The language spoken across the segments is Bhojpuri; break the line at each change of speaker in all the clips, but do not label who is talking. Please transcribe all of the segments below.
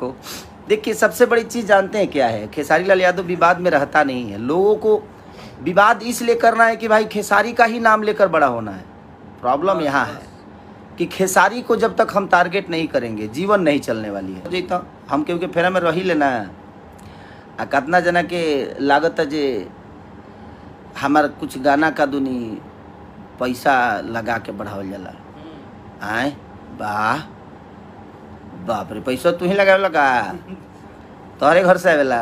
आपको। देखिए सबसे बड़ी चीज़ जानते हैं क्या है, खेसारी लाल यादव विवाद में रहता नहीं है। लोगों को विवाद इसलिए करना है कि भाई खेसारी का ही नाम लेकर बड़ा होना है। प्रॉब्लम यहाँ है कि खेसारी को जब तक हम टारगेट नहीं करेंगे जीवन नहीं चलने वाली है। जी तो हम क्योंकि फेरा में रही लेना है आ कितना जना के लागत है जे हमार कुछ गाना का दुनी पैसा लगा के बढ़ावल जाला। आए वाह बाप रे, पैसा तू ही लगावे लगा तोहरे घर से आवेला,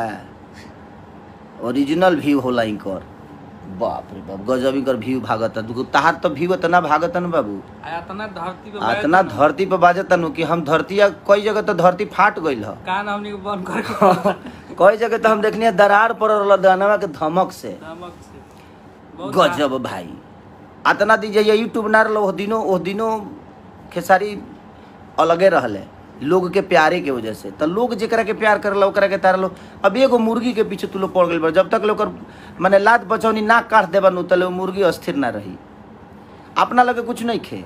ओरिजिनल व्यू होला इनकर। बाप रे बाप गजब इनकर व्यू भागत है। तहार तो व्यू इतना भागत है न बाबू, इतना धरती पे बाजत नु कि हम धरती कई जगह तो धरती फाट गइल है। कई जगह तो हम देखनी दरार पड़ल दानवा के धमक से। गजब भाई इतना दीजिए यूट्यूब ना रहा ओह दिनों खेसारी अलगे रहले लोग के प्यारे के वजह से। तो लोग जरा के प्यार करल ओकरा के तार लो। अब एगो मुर्गी के पीछे तू लोग पड़ गई। जब तक लोग माने लात बचौनी ना काट देबा नु तले मुर्गी अस्थिर ना रही। अपना लगे कुछ नहीं खे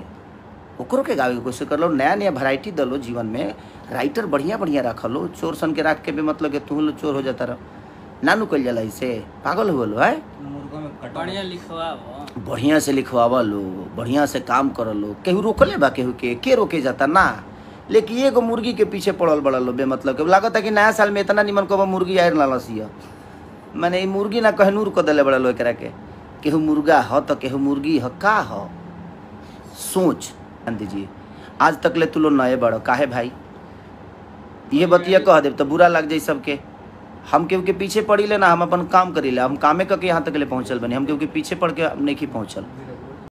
ओकरो के गावे के कोशिश कर लो। नया नया वैरायटी दलो जीवन में, राइटर बढ़िया बढ़िया रख लो। चोर सन के रख के भी मतलब कि तू लोग चोर हो जाता रह ना नु कल जाला। इसे पागल हो लो है। बढ़िया से लिखवावा लो, बढ़िया से काम कर लो। केहू रोकले बा केहू के रोके जाता ना। लेकिन एगो मुर्गी के पीछे पड़ल बड़ा लो बेमतलब के। लागत है कि नया साल में इतना निमन को मुर्गी आयर ना लसिया। मैंने ये मुर्गी ना कहनूर को दिले बड़ा लो एकरा के। केहू मुर्गा हो तो केहू मुर्गी हो का हो सोच दीजिए। आज तक ले तू लो नए बड़ो काहे भाई ये बतिया कह दे तो बुरा लग जाए सबके। हम केहू के पीछे पड़ी ले ना, हम अपन काम करी ले। हम कामे करके यहाँ तक ले पहुँचल बने, हम केहू के पीछे पड़ के नहीं पहुँचल।